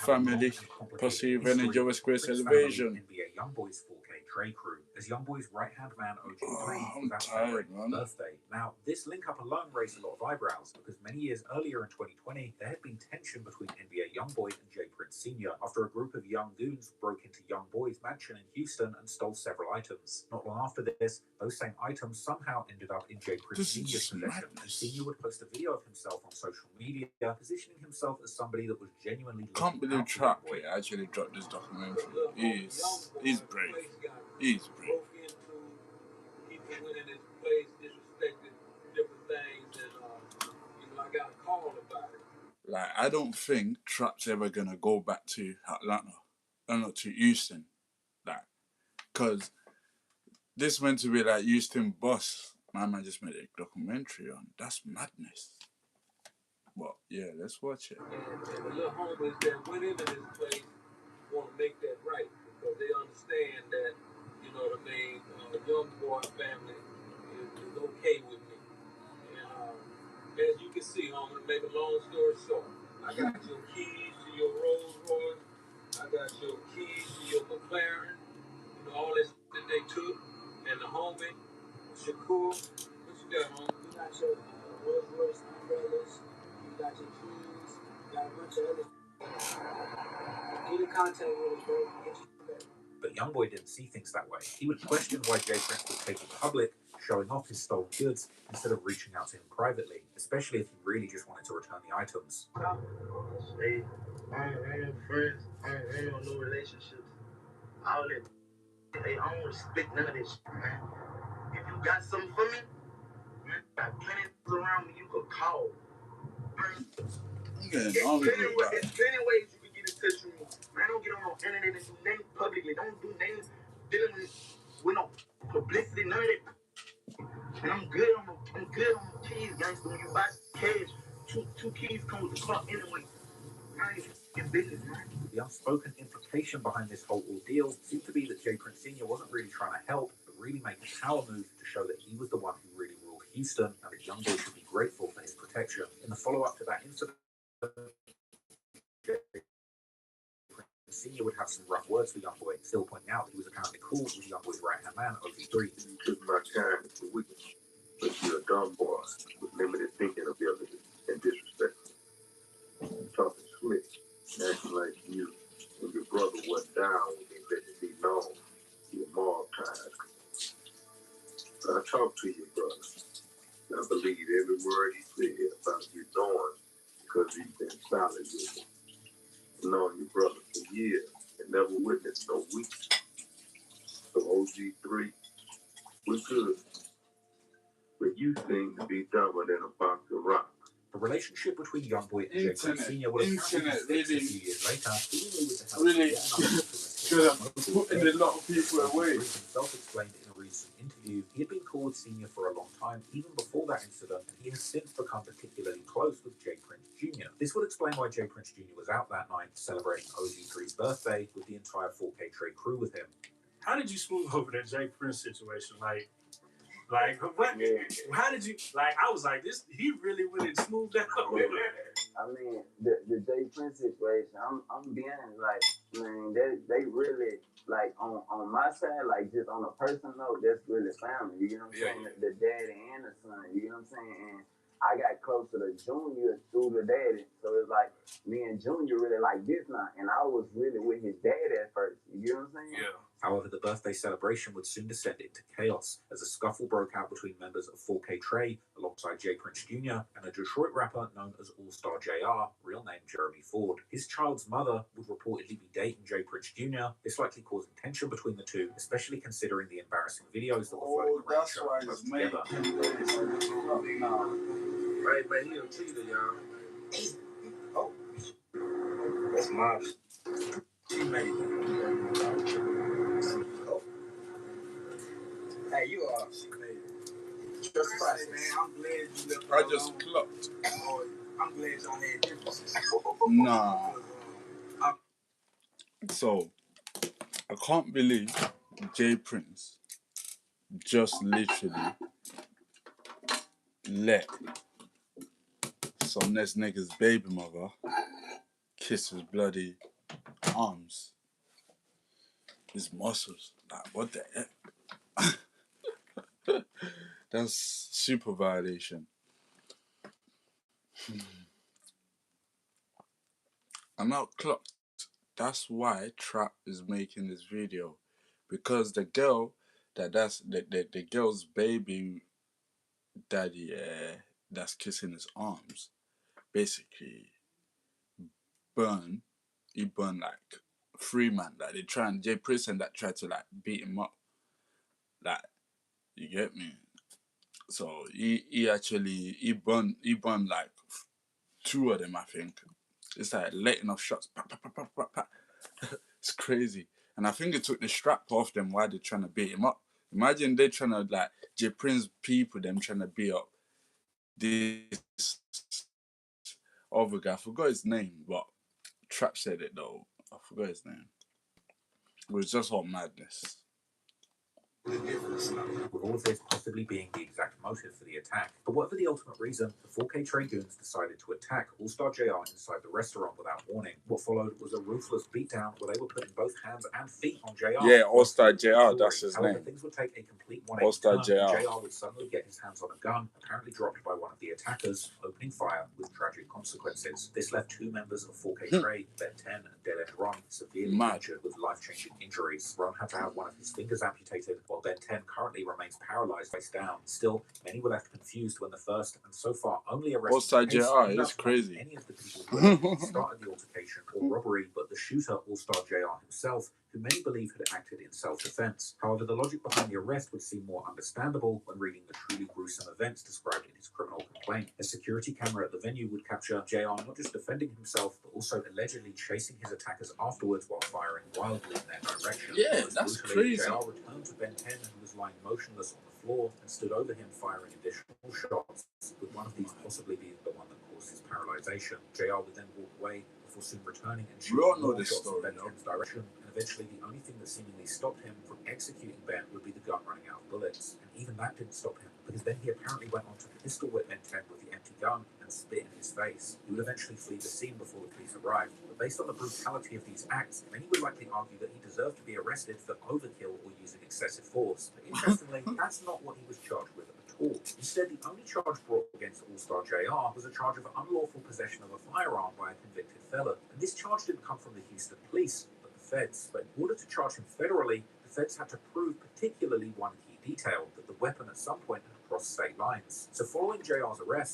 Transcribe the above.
family perceive any Jewish Grace elevation. NBA YoungBoy's 4K Trey crew, as YoungBoy's right-hand man OG3 I'm tired, man. birthday. Now, this link-up alone raised a lot of eyebrows because many years earlier in 2020, there had been tension between NBA YoungBoy and J Prince Sr. after a group of young goons broke into YoungBoy's mansion in Houston and stole several items. Not long after this, those same items somehow ended up in J Prince Sr.'s possession. Sr. would post a video of himself on social media, positioning himself as somebody that was genuinely can't believe Trap actually dropped this documentary. He's brave. He's brave. Like, I don't think Trap's ever gonna go back to Atlanta, or not to Houston, like, cause this meant to be like Houston boss. My man just made a documentary on. That's madness. But yeah, let's watch it. And the little homies that went into this place want to make that right because they understand that, you know what I mean, young boy family is okay with me. And as you can see, homie, to make a long story short, I got your keys to your Rolls Royce, I got your keys to your McLaren, you know, all this that they took, and the homie, Shakur, what you got, homie? You got your Rolls Royce umbrellas, you got your keys, you got a bunch of other get in contact with us, bro. Get you better. But YoungBoy didn't see things that way. He would question why J Prince would take it public, showing off his stolen goods, instead of reaching out to him privately, especially if he really just wanted to return the items. Hey, I ain't friends, I ain't no relationships. All that, hey, I don't respect none of this shit, man. If you got something for me, man, I got plenty of around me you could call. There's plenty ways you can get in touch with me. Man, don't get on no internet and do nothing publicly. Don't do nothing dealing with no publicity, none of that. And I'm good on the keys, gangster. When you buy cash, two keys come with the car anyway. Man, it's business, man. The unspoken implication behind this whole ordeal seemed to be that J Prince Sr. wasn't really trying to help, but really make a power move to show that he was the one who really ruled Houston, and that YoungBoy should be grateful for his protection. In the follow-up to that incident, Senior would have some rough words for YoungBoy, still pointing out that he was apparently cool with YoungBoy's right-hand man, OG3. You took my time for weakness, but you're a dumb boy with limited thinking ability and disrespect. You're talking slick, acting like you and your brother went down when they let it be known you're mob tied. I talked to your brother. I believe every word he said about you doing because he's been solid with you. Known your brother for years and never witnessed no weakness. So OG3, we're good. But you seem to be dumber than a box of rocks. The relationship between YoungBoy and J Prince Sr. would have really, a few years later. really should have putting a lot of people away. Himself explained in a recent interview, he had been cool with Senior for a long time, even before that incident, and he has since become particularly close with J Prince Jr. This would explain why J Prince Jr. was out that night celebrating OG3's birthday with the entire 4K Trey crew with him. How did you smooth over that J Prince situation? Like what? How did you? Like, I was like, this. He really went and smoothed that over. I mean, the J Prince situation. I'm being like, man, they really like on my side, like just on a personal note, that's really family. You know what I'm saying? The daddy and the son. You know what I'm saying? And I got closer to Junior through the daddy, so it's like me and Junior really like this now, and I was really with his dad at first. You know what I'm saying? Yeah. However, the birthday celebration would soon descend into chaos as a scuffle broke out between members of 4K Trey alongside J Prince Jr. and a Detroit rapper known as All-Star JR, real name Jeremy Ford. His child's mother would reportedly be dating J Prince Jr., this likely causing tension between the two, especially considering the embarrassing videos that were floating around showing them together. Right, man, he a cheater, y'all. Oh, that's my teammate. Oh. Hey, you are. Just process, man. I'm glad you left. I just clocked. Oh, I'm glad y'all had differences. Nah. So, I can't believe J Prince just literally let some next nigga's baby mother kiss his bloody arms, his muscles. Like, what the heck? That's super violation. I'm not clocked. That's why Trap is making this video, because the girl that's the girl's baby daddy that's kissing his arms basically he burned like 3 man. Like they try and J Prince and that tried to like beat him up. Like, you get me? So he burned like 2 of them, I think. It's like letting off shots. Pa, pa, pa, pa, pa, pa. It's crazy. And I think it took the strap off them while they're trying to beat him up. Imagine they trying to like J Prince people them trying to beat up this other guy. I forgot his name, but Trap said it though. I forgot his name. It was just all madness. With all of this possibly being the exact motive for the attack. But whatever the ultimate reason, the 4K Trey goons decided to attack All-Star JR inside the restaurant without warning. What followed was a ruthless beatdown where they were putting both hands and feet on JR. Yeah, All-Star JR, that's his However, name. things would take a complete 180 All-Star turn. JR. JR would suddenly get his hands on a gun, apparently dropped by one of the attackers, opening fire with tragic consequences. This left 2 members of 4K Trey, Ben 10 and Dead End Ron, severely injured with life-changing injuries. Ron had to have one of his fingers amputated, while Ben 10 currently remains paralyzed face down. Still, many were left confused when the first and so far only arrested All-Star JR is crazy. Any of the people who started the altercation or robbery, but the shooter, All-Star JR himself, who many believe had acted in self-defense. However, the logic behind the arrest would seem more understandable when reading the truly gruesome events described in his criminal complaint. A security camera at the venue would capture JR not just defending himself, but also allegedly chasing his attackers afterwards while firing wildly in their direction. Yeah, that's crazy. JR returned to Ben 10, who was lying motionless on the floor, and stood over him firing additional shots, with one of these possibly being the one that caused his paralyzation. JR would then walk away before soon returning and shooting more shots in Ben 10's direction, and eventually the only thing that seemingly stopped him from executing Ben would be the gun running out of bullets. And even that didn't stop him, because then he apparently went on to pistol whip Ben 10 with the empty gun and spit in his face. He would eventually flee the scene before the police arrived, but based on the brutality of these acts, many would likely argue that he deserved to be arrested for overkill or using excessive force. But interestingly, that's not what he was charged with at all. Instead, the only charge brought against All-Star JR was a charge of unlawful possession of a firearm by a convicted felon. And this charge didn't come from the Houston police, but the feds. But in order to charge him federally, the feds had to prove particularly one key detail, that the weapon at some point had crossed state lines. So following JR's arrest,